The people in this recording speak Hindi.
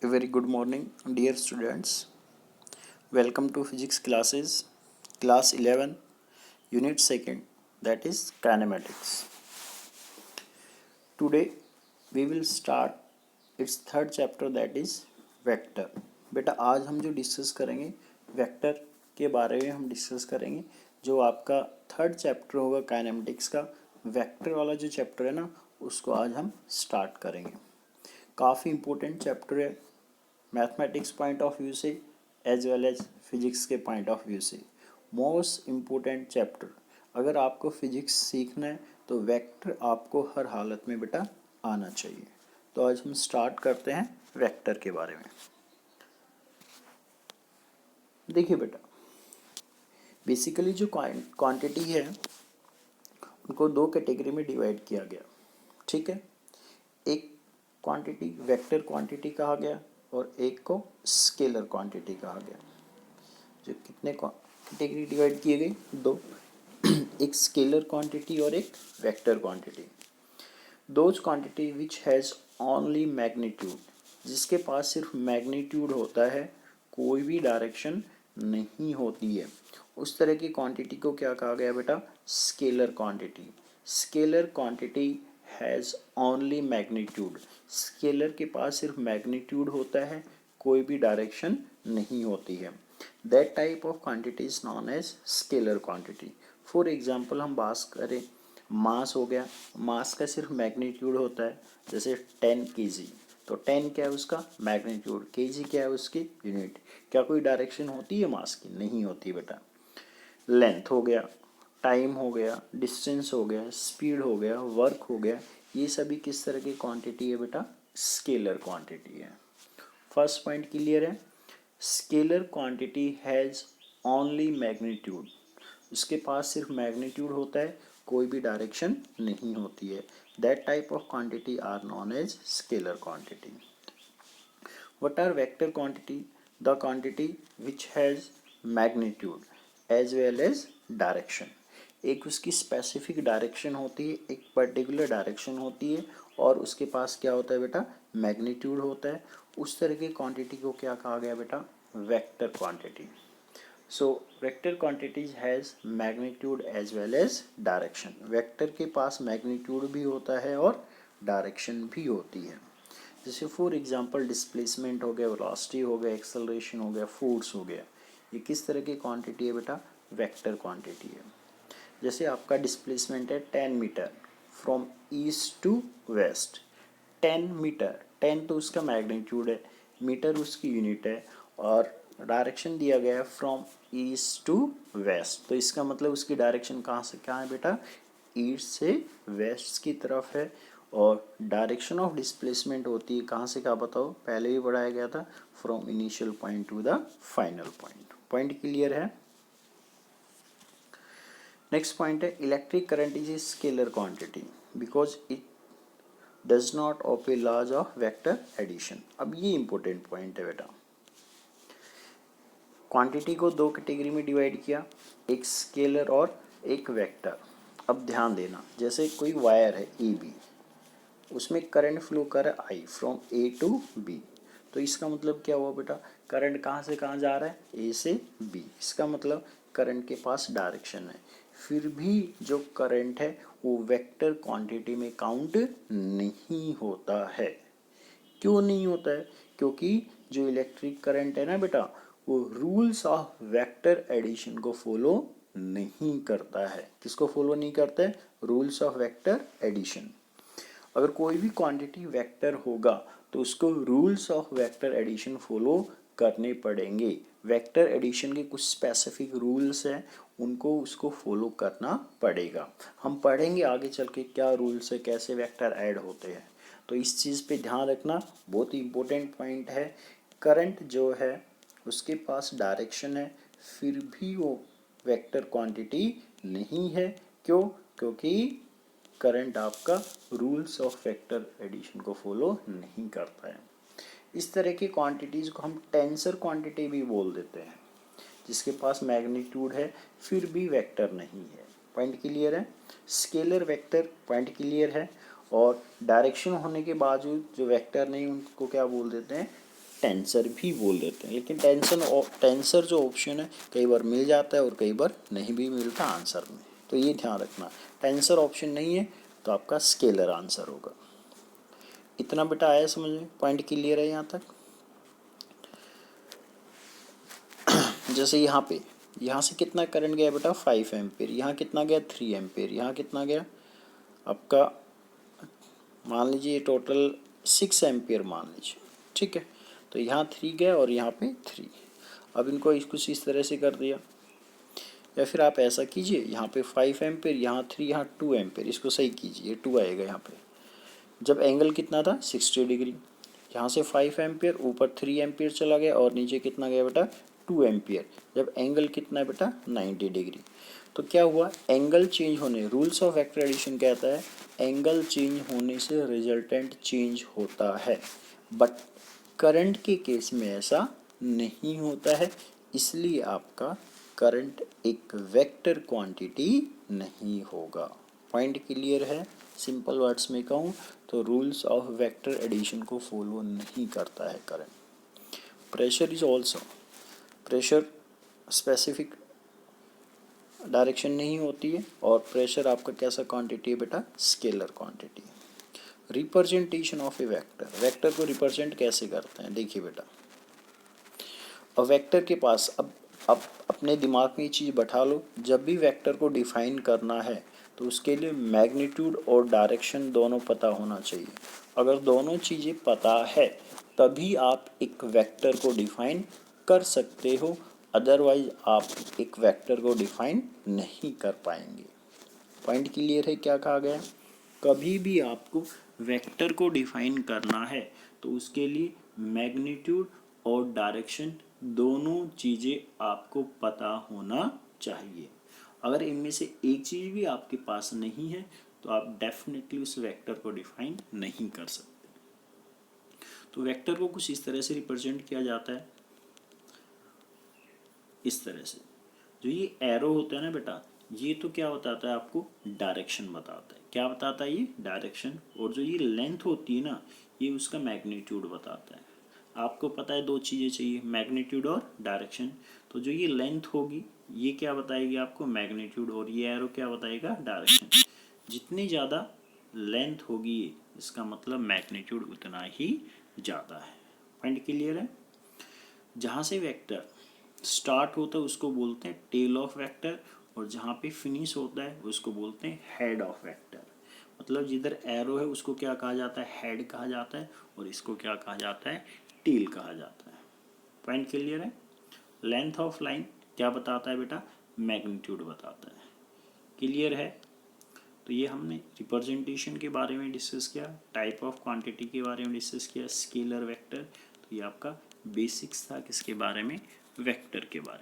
A very good morning, dear students. Welcome to physics classes, class 11, unit 2nd, that is kinematics. Today we will start its third chapter, that is vector. बेटा आज हम जो डिस्कस करेंगे वेक्टर के बारे में हम डिस्कस करेंगे। जो आपका थर्ड चैप्टर होगा काइनेमेटिक्स का, वेक्टर वाला जो चैप्टर है ना, उसको आज हम स्टार्ट करेंगे। काफ़ी इम्पोर्टेंट चैप्टर है मैथमेटिक्स पॉइंट ऑफ व्यू से एज वेल एज फिजिक्स के पॉइंट ऑफ व्यू से। Most important chapter. अगर आपको फिजिक्स सीखना है तो वेक्टर आपको हर हालत में बेटा आना चाहिए। तो आज हम स्टार्ट करते हैं वेक्टर के बारे में। देखिए बेटा, बेसिकली जो क्वांटिटी है उनको दो कैटेगरी में डिवाइड किया गया, ठीक है। एक क्वांटिटी वेक्टर क्वांटिटी कहा गया और एक को स्केलर क्वांटिटी कहा गया। जो कितने कैटेगरी डिवाइड किए गए? दो, एक स्केलर क्वांटिटी और एक vector quantity. Those quantity which has only magnitude, जिसके पास सिर्फ मैग्नीट्यूड होता है, कोई भी डायरेक्शन नहीं होती है, उस तरह की क्वांटिटी को क्या कहा गया बेटा? Scalar quantity. Scalar quantity has only magnitude, scalar के पास सिर्फ मैग्नीट्यूड होता है, कोई भी डायरेक्शन नहीं होती है। That type of quantity is known as scalar quantity. For example हम बात करें, मास हो गया, मास का सिर्फ मैग्नीट्यूड होता है, जैसे 10 kg, तो 10 क्या है उसका मैग्नीट्यूड, kg क्या है उसकी यूनिट। क्या कोई डायरेक्शन होती है मास की? नहीं होती बेटा। लेंथ हो गया, टाइम हो गया, डिस्टेंस हो गया, स्पीड हो गया, वर्क हो गया, ये सभी किस तरह की क्वांटिटी है बेटा? स्केलर क्वांटिटी है। फर्स्ट पॉइंट क्लियर है। Scalar quantity has only magnitude, उसके पास सिर्फ मैग्नीट्यूड होता है, कोई भी डायरेक्शन नहीं होती है। That type of quantity are known as scalar quantity. What are vector quantity? The quantity which has magnitude as well as direction. एक उसकी स्पेसिफिक डायरेक्शन होती है, एक पर्टिकुलर डायरेक्शन होती है, और उसके पास क्या होता है बेटा? मैग्नीट्यूड होता है। उस तरह की क्वांटिटी को क्या कहा गया बेटा? Vector quantity. So vector quantities has magnitude as well as direction. Vector के पास मैग्नीट्यूड भी होता है और डायरेक्शन भी होती है। जैसे फॉर एग्जांपल डिस्प्लेसमेंट हो गया, वेलोसिटी हो गया, एक्सेलरेशन हो गया, फोर्स हो गया, ये किस तरह की क्वांटिटी है बेटा? वेक्टर क्वांटिटी है। जैसे आपका डिस्प्लेसमेंट है 10 metre from east to west. 10 metre, 10 तो उसका मैग्नीट्यूड है, मीटर उसकी यूनिट है, और डायरेक्शन दिया गया है फ्रॉम ईस्ट टू वेस्ट, तो इसका मतलब उसकी डायरेक्शन कहाँ से कहाँ है बेटा? ईस्ट से वेस्ट की तरफ है। और डायरेक्शन ऑफ डिस्प्लेसमेंट होती है कहाँ से कहाँ बताओ? पहले भी पढ़ाया गया था, from initial point to the final point. Point clear है? नेक्स्ट पॉइंट है electric current is a scalar quantity because it does not obey laws of vector addition. अब ये इंपॉर्टेंट पॉइंट है बेटा। क्वांटिटी को दो कैटेगरी में डिवाइड किया, एक स्केलर और एक वेक्टर। अब ध्यान देना, जैसे कोई वायर है ए बी, उसमें करंट फ्लो कर रहा है आई फ्रॉम ए टू बी, तो इसका मतलब क्या हुआ बेटा? करंट कहाँ से कहाँ जा रहा है? ए से बी। इसका मतलब करंट के पास डायरेक्शन है। फिर भी जो करंट है वो वेक्टर क्वांटिटी में काउंट नहीं होता है। क्यों नहीं होता है? क्योंकि जो इलेक्ट्रिक करंट है ना बेटा, वो रूल्स ऑफ वेक्टर एडिशन को फॉलो नहीं करता है। किसको फॉलो नहीं करता है? Rules of vector addition. अगर कोई भी क्वांटिटी वेक्टर होगा तो उसको rules of vector addition follow करने पड़ेंगे। वेक्टर एडिशन के कुछ स्पेसिफिक रूल्स हैं, उनको उसको फॉलो करना पड़ेगा। हम पढ़ेंगे आगे चल के क्या रूल्स है, कैसे वेक्टर ऐड होते हैं। तो इस चीज़ पे ध्यान रखना, बहुत ही इम्पोर्टेंट पॉइंट है। करंट जो है उसके पास डायरेक्शन है, फिर भी वो वेक्टर क्वांटिटी नहीं है। क्यों? क्योंकि करंट आपका रूल्स ऑफ वेक्टर एडिशन को फॉलो नहीं करता है। इस तरह की क्वांटिटीज़ को हम टेंसर क्वांटिटी भी बोल देते हैं, जिसके पास मैग्नीट्यूड है फिर भी वेक्टर नहीं है। पॉइंट क्लियर है? स्केलर वेक्टर पॉइंट क्लियर है। और डायरेक्शन होने के बावजूद जो वेक्टर नहीं, उनको क्या बोल देते हैं? टेंसर भी बोल देते हैं, लेकिन टेंसर जो ऑप्शन है कई बार मिल जाता है और कई बार नहीं भी मिलता आंसर में, तो ये ध्यान रखना। टेंसर ऑप्शन नहीं है तो आपका स्केलर आंसर होगा। इतना बेटा आया समझ में, पॉइंट क्लियर है यहाँ तक। जैसे यहाँ से कितना करंट गया बेटा 5 एम्पेयर, यहाँ कितना गया 3 एम्पेयर, यहाँ कितना गया आपका मान लीजिए टोटल 6 एम्पेयर मान लीजिए, ठीक है। तो यहाँ 3 गया और यहाँ पे 3। अब इनको कुछ इस तरह से कर दिया, या फिर आप ऐसा कीजिए यहाँ पे 5 एम्पेयर, यहाँ 3, यहाँ 2 एम्पेयर, इसको सही कीजिए, 2 आएगा यहाँ पे। जब एंगल कितना था 60 डिग्री, यहाँ से 5 एम्पेयर ऊपर 3 एम्पेयर चला गया और नीचे कितना गया बेटा 2 एम्पियर। जब एंगल कितना है बेटा 90 डिग्री, तो क्या हुआ एंगल चेंज होने, रूल्स ऑफ वेक्टर एडिशन कहता है एंगल चेंज होने से रिजल्टेंट चेंज होता है, बट करंट के केस में ऐसा नहीं होता है, इसलिए आपका करंट एक वेक्टर क्वांटिटी नहीं होगा। पॉइंट क्लियर है। सिंपल वर्ड्स में कहूँ तो रूल्स ऑफ वेक्टर एडिशन को फॉलो नहीं करता है current. Pressure is also, pressure specific direction नहीं होती है, और प्रेशर आपका कैसा क्वांटिटी है बेटा scalar quantity. Representation of A vector, vector को रिप्रेजेंट कैसे करते हैं देखिए बेटा। और वेक्टर के पास अब अपने दिमाग में ये चीज़ बैठा लो, जब भी वेक्टर को डिफाइन करना है तो उसके लिए मैग्नीट्यूड और डायरेक्शन दोनों पता होना चाहिए। अगर दोनों चीज़ें पता है तभी आप एक वेक्टर को डिफाइन कर सकते हो, अदरवाइज आप एक वेक्टर को डिफाइन नहीं कर पाएंगे। पॉइंट क्लियर है क्या कहा गया। कभी भी आपको वेक्टर को डिफाइन करना है तो उसके लिए मैग्नीट्यूड और डायरेक्शन दोनों चीज़ें आपको पता होना चाहिए। अगर इनमें से एक चीज़ भी आपके पास नहीं है तो आप डेफिनेटली उस वेक्टर को डिफाइन नहीं कर सकते। तो वेक्टर को कुछ इस तरह से रिप्रेजेंट किया जाता है, इस तरह से। जो ये एरो होता है ना बेटा, ये तो क्या बताता है आपको डायरेक्शन बताता है। क्या बताता है ये डायरेक्शन, और जो ये लेंथ होती है ना ये उसका मैग्नीट्यूड बताता है। आपको पता है दो चीज़ें चाहिए, मैग्नीट्यूड और डायरेक्शन। तो जो ये लेंथ होगी ये क्या बताएगी आपको मैग्नीट्यूड, और ये एरो क्या बताएगा डायरेक्शन। जितनी ज़्यादा लेंथ होगी इसका मतलब मैग्नीट्यूड उतना ही ज़्यादा है। पॉइंट क्लियर है। जहाँ से वेक्टर स्टार्ट होता है उसको बोलते हैं टेल ऑफ वेक्टर, और जहाँ पे फिनिश होता है उसको बोलते हैं हेड ऑफ वेक्टर। मतलब जिधर एरो है उसको क्या कहा जाता है हेड कहा जाता है, और इसको क्या कहा जाता है टेल कहा जाता है। पॉइंट क्लियर है। लेंथ ऑफ लाइन क्या बताता है बेटा मैग्नीट्यूड बताता है। क्लियर है। तो ये हमने रिप्रेजेंटेशन के बारे में डिस्कस किया, टाइप ऑफ क्वांटिटी के बारे में डिस्कस किया, स्केलर वेक्टर। तो ये आपका बेसिक्स था किसके बारे में वेक्टर के बारे में।